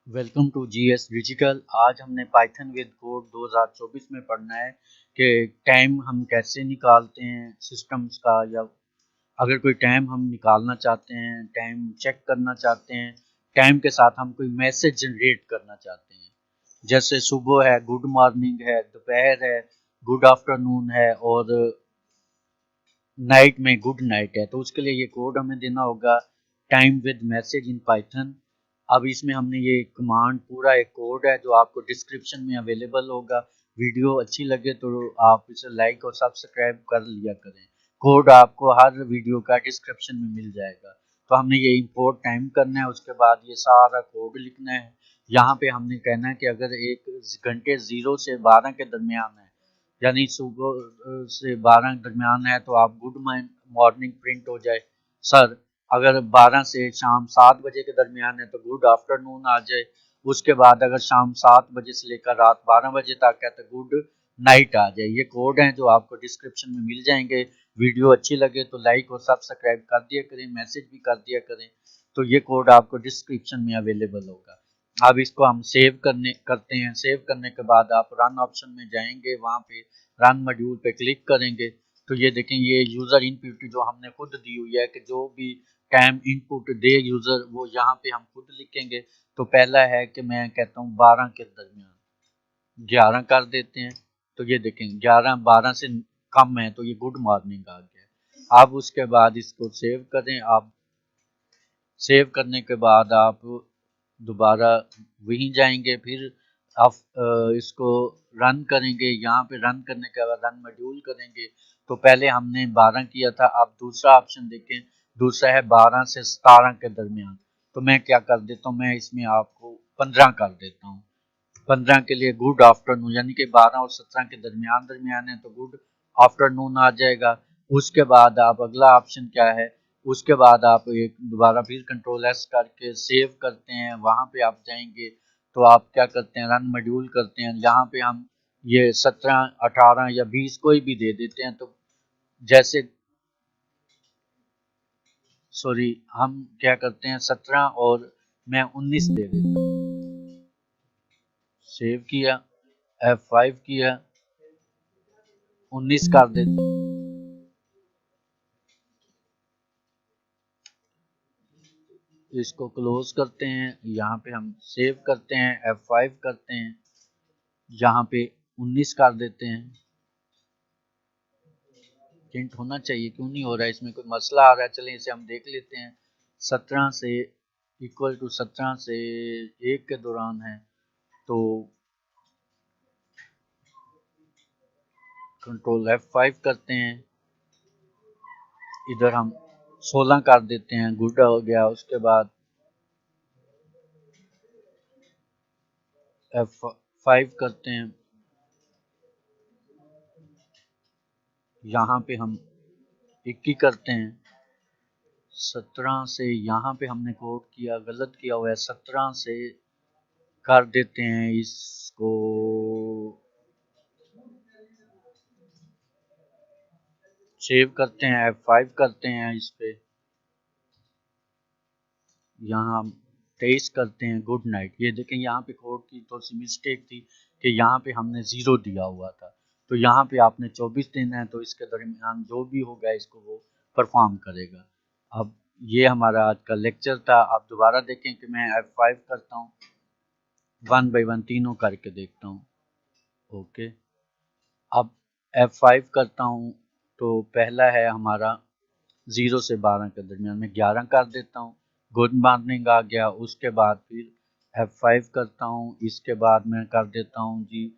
Welcome to GS digital. आज हमने Python with code 2024 में पढ़ना है कि टाइम हम कैसे निकालते हैं सिस्टम्स का, या अगर कोई टाइम हम निकालना चाहते हैं, टाइम चेक करना चाहते हैं, टाइम के साथ हम कोई मैसेज जनरेट करना चाहते हैं। जैसे सुबह है, गुड मॉर्निंग है, दोपहर है, गुड आफ्टरनून है, और नाइट में गुड नाइट है। तो उसके लिए ये कोड हमें देना होगा, time with message in Python. अब इसमें हमने ये कमांड, पूरा एक कोड है जो आपको डिस्क्रिप्शन में अवेलेबल होगा। वीडियो अच्छी लगे तो आप इसे लाइक और सब्सक्राइब कर लिया करें। कोड आपको हर वीडियो का डिस्क्रिप्शन में मिल जाएगा। तो हमने ये इंपोर्ट टाइम करना है, उसके बाद ये सारा कोड लिखना है। यहाँ पे हमने कहना है कि अगर 1 घंटे 0 से 12 के दरमियान है, यानी सुबह से 12 दरमियान है, तो आप गुड मॉर्निंग प्रिंट हो जाए। सर, अगर 12 से शाम 7 बजे के दरमियान है तो गुड आफ्टरनून आ जाए। उसके बाद अगर शाम 7 बजे से लेकर रात 12 बजे तक है तो गुड नाइट आ जाए। ये कोड हैं जो आपको डिस्क्रिप्शन में मिल जाएंगे। वीडियो अच्छी लगे तो लाइक और सब्सक्राइब कर दिया करें, मैसेज भी कर दिया करें। तो ये कोड आपको डिस्क्रिप्शन में अवेलेबल होगा। अब इसको हम सेव करते हैं। सेव करने के बाद आप रन ऑप्शन में जाएंगे, वहाँ पे रन मॉड्यूल पे क्लिक करेंगे तो ये देखें, ये यूज़र इनपुट जो हमने खुद दी हुई है कि जो भी टाइम इनपुट दे यूज़र, वो यहाँ पे हम खुद लिखेंगे। तो पहला है कि मैं कहता हूँ 12 के दरमियान, 11 कर देते हैं। तो ये देखें 11 12 से कम है, तो ये गुड मॉर्निंग आ गया। अब उसके बाद इसको सेव करें। आप सेव करने के बाद आप दोबारा वहीं जाएंगे, फिर आप इसको रन करेंगे। यहाँ पे रन करने के बाद रन मॉड्यूल करेंगे। तो पहले हमने 12 किया था, अब दूसरा ऑप्शन देखें, दूसरा है 12 से 17 के दरमियान। तो मैं क्या कर देता हूँ, मैं इसमें आपको 15 कर देता हूँ। 15 के लिए गुड आफ्टरनून, यानी कि 12 और 17 के दरमियान दरमियान है तो गुड आफ्टरनून आ जाएगा। उसके बाद आप अगला ऑप्शन क्या है, उसके बाद आप एक दोबारा फिर कंट्रोल एस करके सेव करते हैं। वहाँ पे आप जाएंगे तो आप क्या करते हैं, रन मॉड्यूल करते हैं। यहाँ पे हम ये 17 18 या 20 कोई भी दे देते हैं। तो जैसे सॉरी, हम क्या करते हैं 17 और मैं 19 दे देता हूँ। सेव किया, F5 किया, 19 कर देते हैं। इसको क्लोज करते हैं। यहाँ पे हम सेव करते हैं, F5 करते हैं, यहाँ पे 19 कर देते हैं। प्रिंट होना चाहिए, क्यों नहीं हो रहा है, इसमें कोई मसला आ रहा है। चलें इसे हम देख लेते हैं। 17 से इक्वल टू 17 से 1 के दौरान है, तो कंट्रोल F5 करते हैं। इधर हम 16 कर देते हैं, गुड हो गया। उसके बाद F5 करते हैं, यहाँ पे हम 21 करते हैं। 17 से यहाँ पे हमने कोड किया, गलत किया हुआ है। 17 से कर देते हैं इसको, सेव करते हैं, F5 करते हैं इस पे। यहाँ हम 23 करते हैं, गुड नाइट। ये देखें यहाँ पे कोड की थोड़ी सी मिस्टेक थी कि यहाँ पे हमने 0 दिया हुआ था, तो यहाँ पे आपने 24 देना है। तो इसके दरमियान जो भी होगा इसको वो परफॉर्म करेगा। अब ये हमारा आज का लेक्चर था। आप दोबारा देखें कि मैं F5 करता हूँ, 1 बाई 1 तीनों करके देखता हूँ। ओके, अब F5 करता हूँ तो पहला है हमारा 0 से 12 के दरमियान में 11 कर देता हूँ, गुड मॉर्निंग आ गया। उसके बाद फिर F5 करता हूँ, इसके बाद मैं कर देता हूँ जी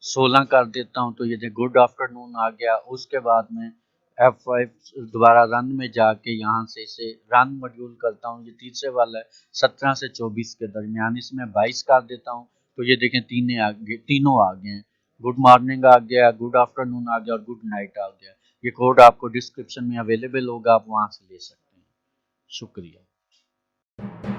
16 कर देता हूँ, तो ये गुड आफ्टरनून आ गया। उसके बाद मैं F5 दोबारा रन में जाके यहाँ से इसे रन मॉड्यूल करता हूँ। ये तीसरे वाला है, 17 से 24 के दरमियान, इसमें 22 कर देता हूँ। तो ये देखें तीनों आ गए हैं, गुड मॉर्निंग आ गया, गुड आफ्टरनून आ गया और गुड नाइट आ गया। ये कोड आपको डिस्क्रिप्शन में अवेलेबल होगा, आप वहाँ से ले सकते हैं। शुक्रिया।